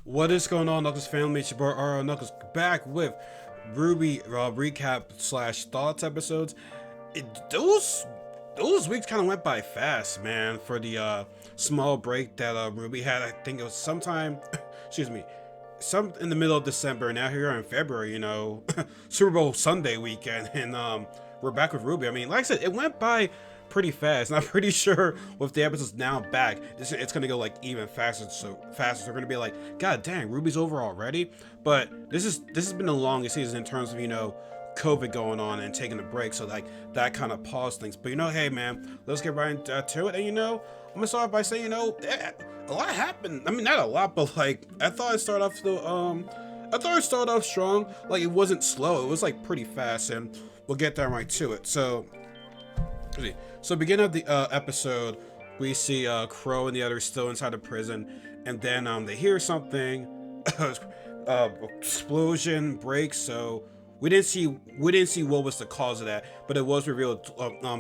What is going on, Knuckles family? It's your boy Knuckles back with RWBY recap slash thoughts episodes. Those weeks kind of went by fast, man. For the small break that RWBY had, I think it was sometime, excuse me, some in the middle of December. Now here we are in February, Super Bowl Sunday weekend, and we're back with RWBY. I mean, like I said, it went by pretty fast, and I'm pretty sure with the episodes now back, it's gonna go like even faster. So faster, we're gonna be like, God dang, RWBY's over already. But this has been the longest season in terms of COVID going on and taking a break, so like that kind of paused things. But hey man, let's get right into it. And I'm gonna start by saying a lot happened. I mean, not a lot, but like I thought it started off strong. Like it wasn't slow, it was like pretty fast, and we'll get there right to it. So beginning of the episode, we see Crow and the others still inside the prison, and then they hear something, explosion breaks. So we didn't see what was the cause of that, but it was revealed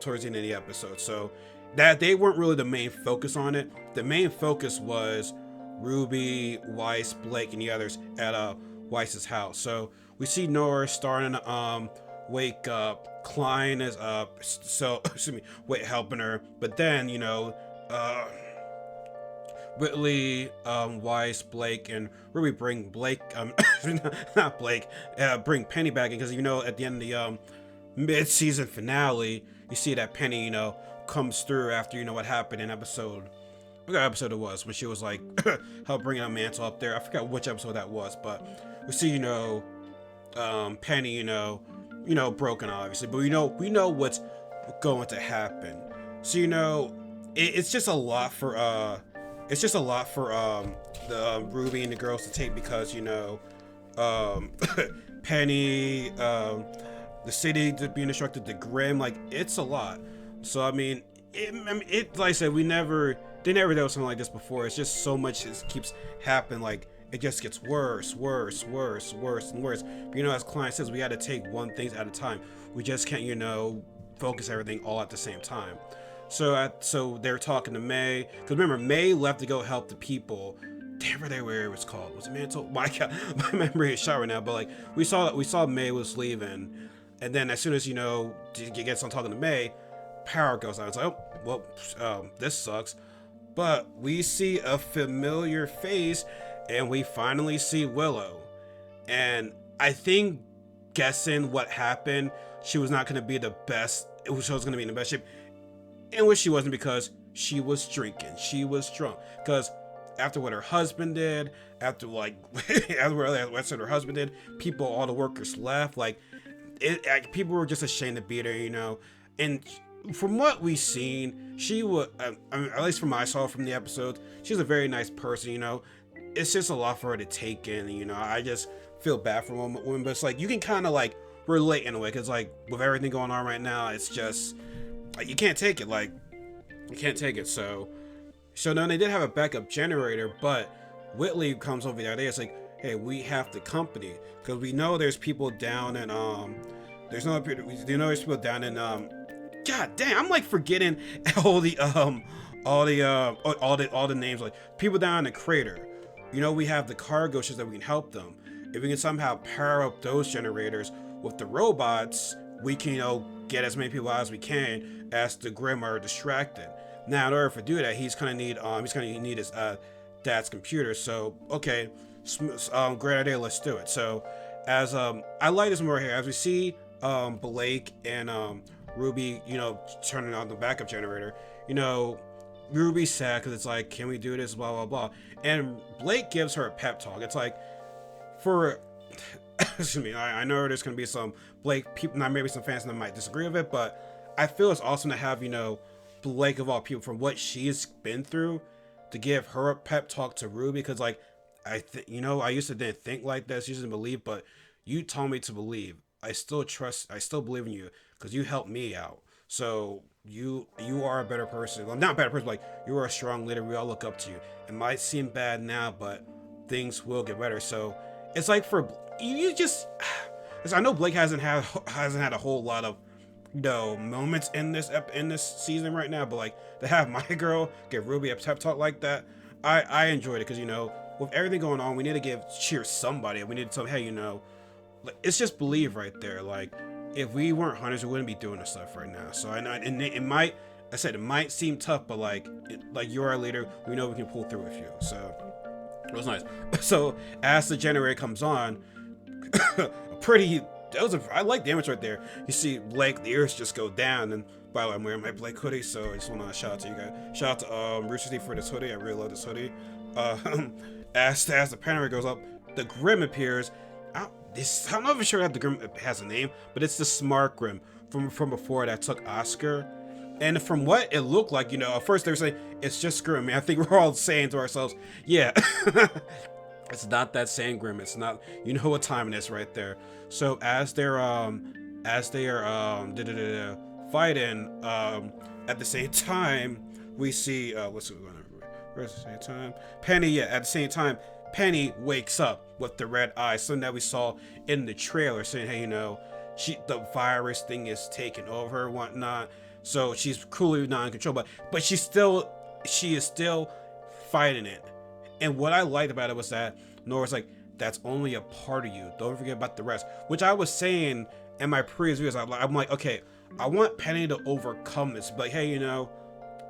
towards the end of the episode. So that they weren't really the main focus on it. The main focus was RWBY, Weiss, Blake, and the others at Weiss's house. So we see Nora starting to wake up. Klein is up, so helping her. But then Whitley, Weiss, Blake, and RWBY bring Blake, not Blake, bring Penny back in, because at the end of the mid-season finale, you see that Penny comes through after what happened in episode. I forgot what episode it was, when she was like help bringing a mantle up there. I forgot which episode that was, but we see Penny broken, obviously, but we know what's going to happen. So it's just a lot for the RWBY and the girls to take, because Penny, the city being destructed, the Grim, like it's a lot. So I mean, it like I said, they never did something like this before. It's just so much just keeps happening, like it just gets worse, and worse. But as Klein says, we got to take one thing at a time. We just can't, focus everything all at the same time. So they're talking to May, because remember, May left to go help the people. Damn, where it was called. Was it Mantle? My God, my memory is shot right now. But like we saw May was leaving, and then as soon as he gets on talking to May, power goes out. It's like, oh well, this sucks. But we see a familiar face. And we finally see Willow. And I think, guessing what happened, she was not going to be the best. She was going to be in the best shape. In which she wasn't, because she was drinking. She was drunk. Because after what her husband did, after what her husband did, all the workers left. People were just ashamed to beat her, And from what we've seen, she was, at least from what I saw from the episodes, she's a very nice person, It's just a lot for her to take in, I just feel bad for women, but it's like, you can kind of like relate in a way, because like with everything going on right now, it's just, you can't take it, so now they did have a backup generator, but Whitley comes over the idea, it's like, hey, we have the company, because we know there's people down in, there's people down in, God damn, I'm like forgetting all the names, like people down in the crater. We have the cargo ships that we can help them. If we can somehow power up those generators with the robots, we can, get as many people out as we can as the Grim are distracted. Now, in order to do that, he's gonna need his dad's computer. So, okay, great idea. Let's do it. So, as I like this more here, as we see Blake and RWBY, turning on the backup generator, RWBY's sad, because it's like, can we do this, blah blah blah. And Blake gives her a pep talk. It's like, excuse me, I know there's gonna be some Blake people, not maybe some fans that might disagree with it, but I feel it's awesome to have Blake, of all people, from what she's been through, to give her a pep talk to RWBY, because like I used to didn't think like this, used to believe, but you told me to believe. I still believe in you, because you helped me out. So you are a better person. Well, not a better person, but like, you are a strong leader. We all look up to you. It might seem bad now, but things will get better. So it's like, for you just, I know Blake hasn't had a whole lot of moments in this season right now, but like, to have my girl give RWBY a pep talk like that, I enjoyed it, because with everything going on, we need to cheer somebody. We need to tell them, hey, like, it's just believe right there. Like, if we weren't hunters, we wouldn't be doing this stuff right now. So and it might, I said, it might seem tough, but like you're our leader. We know we can pull through with you. So it was nice. So as the generator comes on, I like the image right there. You see Blake, the ears just go down. And by the way, I'm wearing my Blake hoodie, so I just want to shout out to you guys. Shout out to Rooster for this hoodie. I really love this hoodie. As the panorama goes up, the Grim appears. I'm not even sure that the Grim has a name, but it's the Smart Grim from before that took Oscar. And from what it looked like, at first they were saying it's just Grim. I think we're all saying to ourselves, yeah, it's not that same Grim. It's not. You know what time it is right there. So as they are fighting, at the same time we see what's going on? At the same time, Penny. Yeah, at the same time, Penny wakes up with the red eyes, something that we saw in the trailer, saying, hey, the virus thing is taking over and whatnot. So she's clearly not in control, but she is still fighting it. And what I liked about it was that Nora's like, that's only a part of you. Don't forget about the rest. Which I was saying in my previous videos. I'm like, okay, I want Penny to overcome this. But hey,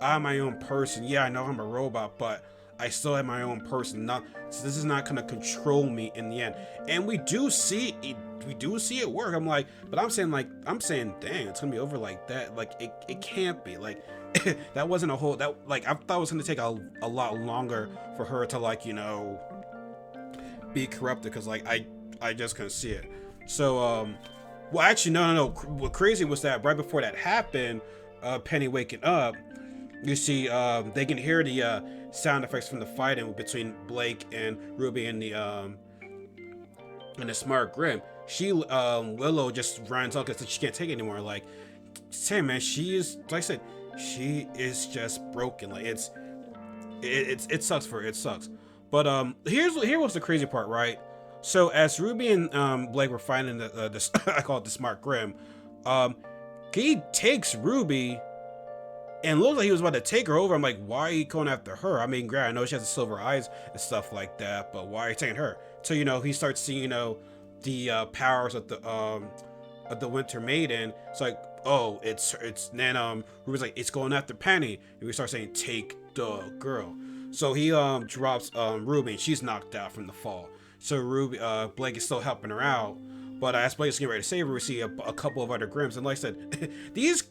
I'm my own person. Yeah, I know I'm a robot, but I still am my own person. So this is not gonna control me in the end. And we do see it work. I'm like, but I'm saying, dang, it's gonna be over like that. Like it can't be. Like that wasn't a whole I thought it was gonna take a lot longer for her to be corrupted, because I just couldn't see it. So well, actually no. What crazy was that right before that happened, Penny waking up, you see they can hear the sound effects from the fighting between Blake and Ruby and the Smart Grim. Willow just runs up because she can't take it anymore. Like, say, man, she is, like I said, she is just broken. Like, it sucks for her. It sucks. But here was the crazy part, right? So as Ruby and Blake were fighting the I call it the Smart Grim, he takes Ruby and looks like he was about to take her over. I'm like, why are you going after her? I mean, great, I know she has the silver eyes and stuff like that, but why are you taking her? So he starts seeing the powers of the Winter Maiden. It's like, oh, it's then Ruby's like, it's going after Penny, and we start saying, take the girl. So he drops Ruby, and she's knocked out from the fall. So Blake is still helping her out, but as Blake's getting ready to save her, we see a couple of other Grims. And like I said, these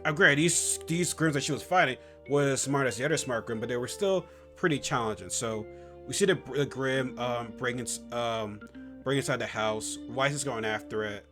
Grims that she was fighting were as smart as the other Smart Grim, but they were still pretty challenging. So we see the Grim bring inside the house. Weiss is going after it,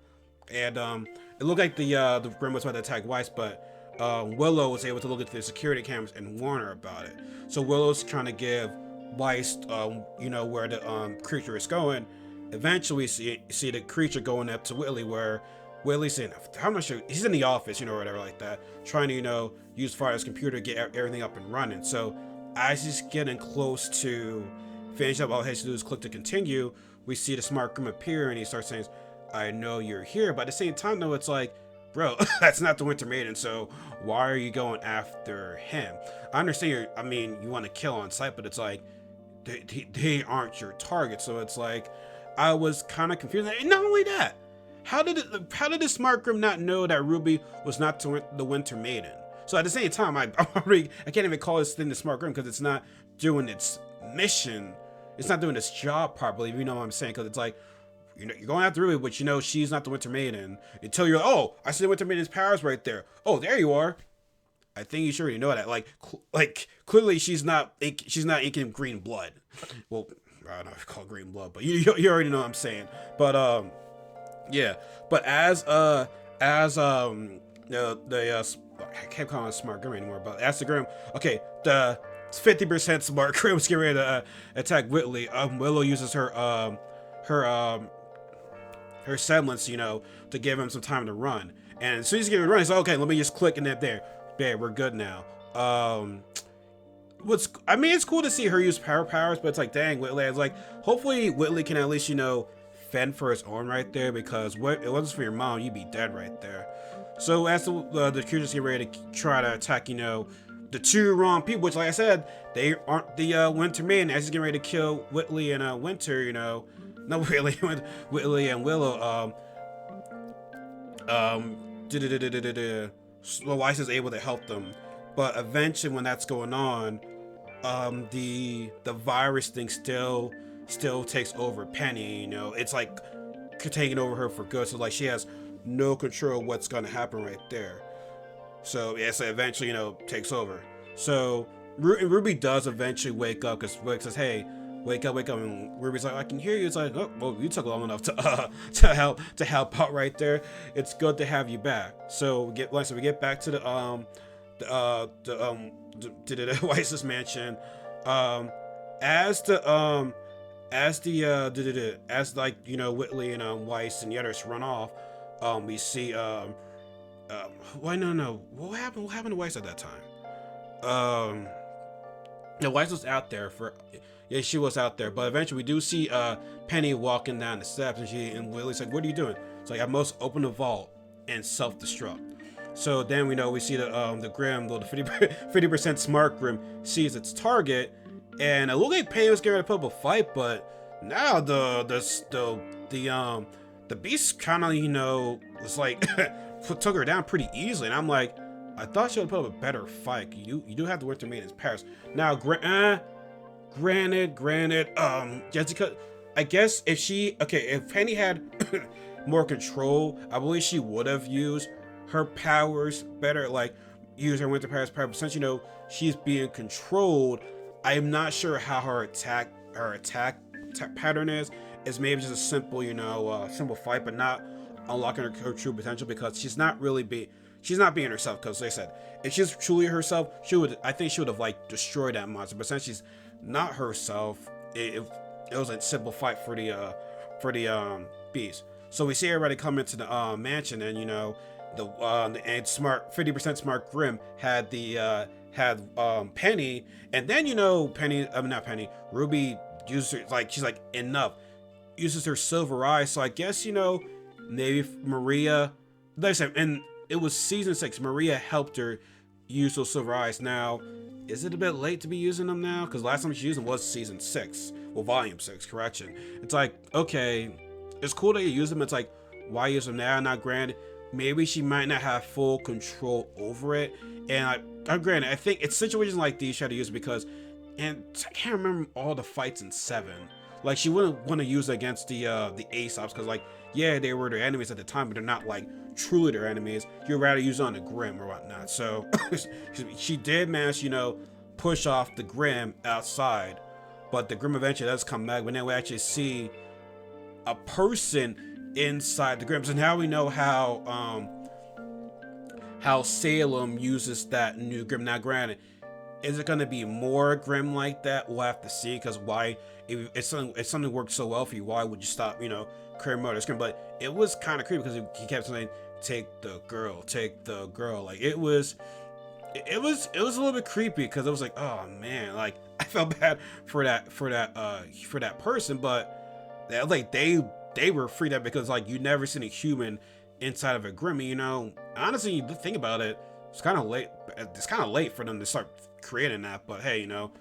and it looked like the Grim was about to attack Weiss, but Willow was able to look at the security cameras and warn her about it. So Willow's trying to give Weiss, where the creature is going. Eventually, see the creature going up to Whitley, where Whitley's in, I'm not sure, he's in the office, or whatever like that, trying to, use Friday's computer to get everything up and running. So as he's getting close to finish up, all he has to do is click to continue. We see the Smart Grim appear, and he starts saying, I know you're here. But at the same time, though, it's like, bro, that's not the Winter Maiden, so why are you going after him? I understand you want to kill on sight, but it's like, they aren't your target. So it's like, I was kind of confused. And not only that, how did the Smart Grim not know that Ruby was not the Winter Maiden? So at the same time, I can't even call this thing the Smart Grim, because it's not doing its mission. It's not doing its job properly, if you know what I'm saying. Because it's like, you're going after Ruby, but she's not the Winter Maiden. Until you're like, oh, I see the Winter Maiden's powers right there. Oh, there you are. I think you should already know that. Like clearly she's not inking green blood. Well, I don't know if you call it green blood, but you already know what I'm saying. But yeah. But as I can't call it Smart Grim anymore, but as the Grim, okay, the 50% Smart Grim was getting ready to attack Whitley. Willow uses her semblance, to give him some time to run. And as soon as he's getting run, he's like, okay, let me just click, and there, we're good now. It's cool to see her use powers, but it's like, dang, Whitley. It's like, hopefully Whitley can at least, fend for his own right there, because what it wasn't for your mom, you'd be dead right there. So as the creatures get ready to try to attack, the the two wrong people, which, like I said, they aren't the Winter Man. As he's getting ready to kill Whitley and Winter, you know, not Whitley, Whitley and Willow. Weiss is able to help them, but eventually, when that's going on, the virus thing still takes over Penny. You know, it's like taking over her for good. So like she has no control of what's gonna happen right there. So yeah, so eventually, you know, takes over. So Ruby does eventually wake up because Rick says, "Hey, wake up!" And Ruby's like, "I can hear you." It's like, "Oh, well, you took long enough to help out right there. It's good to have you back." So we get back to the Weiss's mansion. As like, you know, Whitley and Weiss and the others run off, we see what happened to Weiss at that time? Weiss was out there she was out there, but eventually we do see Penny walking down the steps, and Whitley's like, "What are you doing?" It's like, "I must open the vault and self-destruct." So then we see the Grim, the 50% smart Grim, sees its target, and it looked like Penny was getting ready to put up a fight, but now the beast kind of, you know, was like took her down pretty easily, and I'm like, I thought she would put up a better fight. You do have the Winter Maiden's Paris. Now, granted, Jessica, I guess if Penny had more control, I believe she would have used her powers better, like use her Winter Paris power. But since, you know, she's being controlled, I'm not sure how her attack pattern is. It's maybe just a simple, you know, simple fight, but not unlocking her true potential, because she's not being herself. Because like I said, if she's truly herself, I think she would have like destroyed that monster. But since she's not herself, it was a simple fight for the beast. So we see everybody come into the mansion, and you know, and smart 50% smart Grim had Penny, and then, you know, Ruby uses her, like, she's like, enough, uses her silver eyes. So I guess, you know, maybe Maria, like I said, and it was season 6, Maria helped her use those silver eyes. Now, is it a bit late to be using them now? Because last time she used them was season 6, well, volume 6, correction. It's like, okay, it's cool that you use them. It's like, why use them now? Not granted, maybe she might not have full control over it. And I'm granted, I think it's situations like these she had to use it because, and I can't remember all the fights in 7. Like, she wouldn't want to use it against the Aesops, because, like, yeah, they were their enemies at the time, but they're not like truly their enemies. You'd rather use it on the Grim or whatnot. So she did manage, you know, push off the Grim outside, but the Grim eventually does come back. But then we actually see a person inside the Grim. So now we know how Salem uses that new Grim. Now, granted, is it going to be more Grim like that? We'll have to see, because why? If something worked so well for you, why would you stop, you know, creating more Grim? But it was kind of creepy because he kept saying, take the girl. Like, it was a little bit creepy, because it was like, oh man, like, I felt bad for that person, but like they were freaked out, because like, you never seen a human inside of a Grim. You know, honestly, you think about it, it's kind of late for them to start creating that. But hey, you know,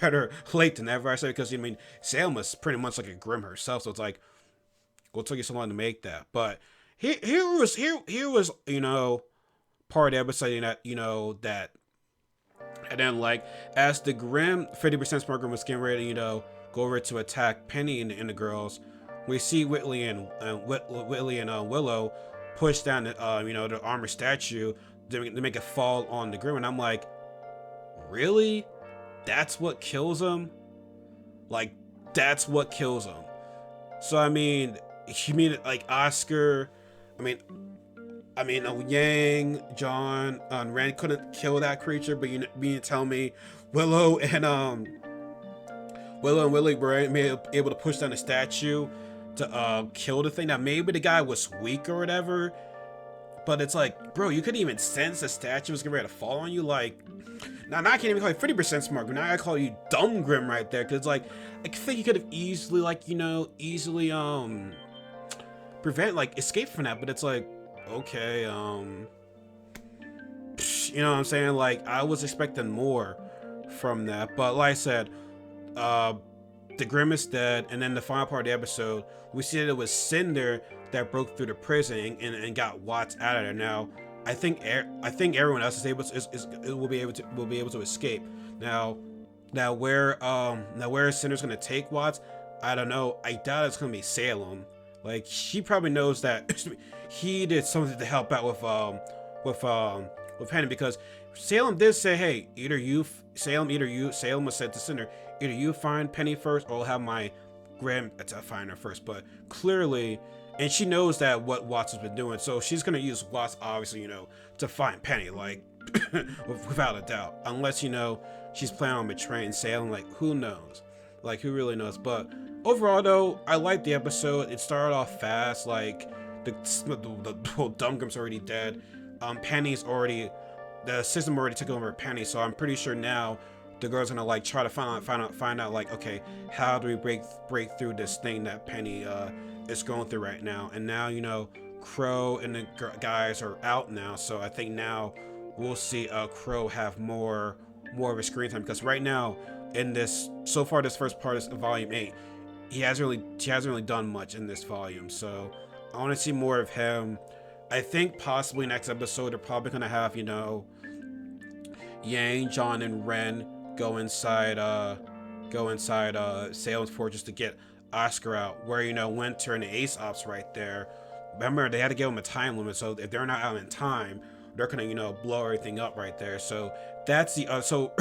better late than never, I say, because I mean, Salem was pretty much like a Grim herself, so it's like, it'll take you so long to make that. But here was, you know, part of the episode that, you know, that, and then like, as the Grim 50% smart Grim was getting ready to, you know, go over to attack Penny and the girls, we see Whitley and Willow push down the you know, the armor statue to make it fall on the Grim, and I'm like, really? That's what kills him? Like, that's what kills him? So I mean, you mean like Oscar? I mean, Yang, John, and Rand couldn't kill that creature, but you mean to tell me Willow and Willie were able to push down the statue to kill the thing? Now maybe the guy was weak or whatever, but it's like, bro, you couldn't even sense the statue was getting ready to fall on you. Like, now I can't even call you 50% smart Grim. Now I call you dumb Grim right there, because like, I think you could have easily, like, you know, escape from that. But it's like, okay, You know what I'm saying? Like, I was expecting more from that, but like I said, the Grim is dead, and then the final part of the episode, we see that it was Cinder that broke through the prison and got Watts out of there. Now, I think everyone else is able to, will be able to escape. Now where Cinder's gonna take Watts, I don't know. I doubt it's gonna be Salem. Like, she probably knows that he did something to help out with Penny, because Salem did say, hey, Salem was said to Cinder, either you find Penny first, or I'll have my Graham to find her first. But clearly, and she knows that what Watts has been doing, so she's gonna use Watts, obviously, to find Penny, like, without a doubt. Unless, she's planning on betraying Salem, like, who knows? Like, who really knows? But overall, though, I liked the episode. It started off fast, like, the Dumgrim's already dead. The system already took over Penny, so I'm pretty sure now the girl's gonna, like, try to find out, like, okay, how do we break through this thing that Penny is going through right now? And now, Crow and the guys are out now, so I think now we'll see Crow have more of a screen time, because right now in this first part of volume 8, he hasn't really done much in this volume, so I want to see more of him. I think possibly next episode they're probably gonna have Yang, John, and Ren go inside Salem's fortress to get Oscar out, where Winter and the Ace Ops right there. Remember, they had to give him a time limit, so if they're not out in time, they're gonna blow everything up right there. So that's the so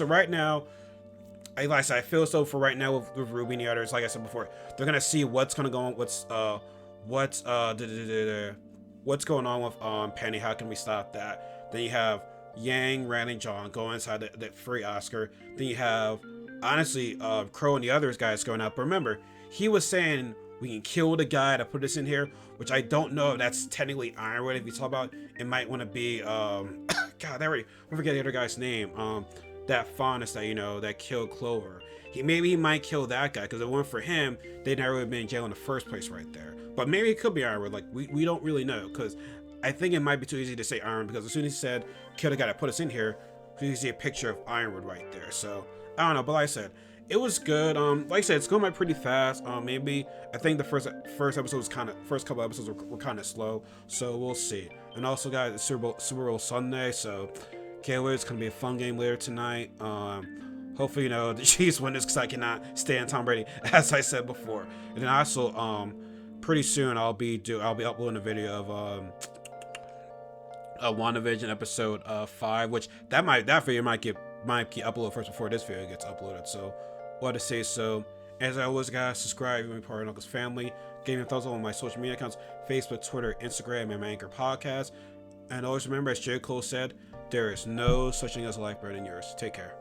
right now, I feel so for right now with RWBY and the others. Like I said before, they're gonna see what's gonna go on, what's going on with Penny. How can we stop that? Then you have Yang, Ren, and John go inside the free Oscar. Then you have, honestly, Crow and the others guys going out. But remember, he was saying we can kill the guy to put us in here, which I don't know if that's technically Ironwood. If you talk about it, might want to be God, I forget the other guy's name. That Faunus that killed Clover. He might kill that guy, because if it weren't for him, they'd never have been in jail in the first place right there. But maybe it could be Ironwood. Like, we don't really know, because I think it might be too easy to say Ironwood, because as soon as he said kill the guy to put us in here, you see a picture of Ironwood right there. So I don't know, but like I said, it was good. Like I said, it's going by pretty fast. Maybe I think the first episode was first couple episodes were kind of slow, so we'll see. And also, guys, it's Super Bowl Sunday, so can't wait. It's gonna be a fun game later tonight. Hopefully, the Chiefs win this, because I cannot stand Tom Brady, as I said before. And then also, pretty soon I'll be uploading a video of a WandaVision episode 5, which that video might get uploaded first before this video gets uploaded. So what to say? So as always, guys, subscribe and be part of Uncle's family. Give me a thumbs up on my social media accounts: Facebook, Twitter, Instagram, and my Anchor podcast. And always remember, as J. Cole said, there is no such thing as a life better than yours. Take care.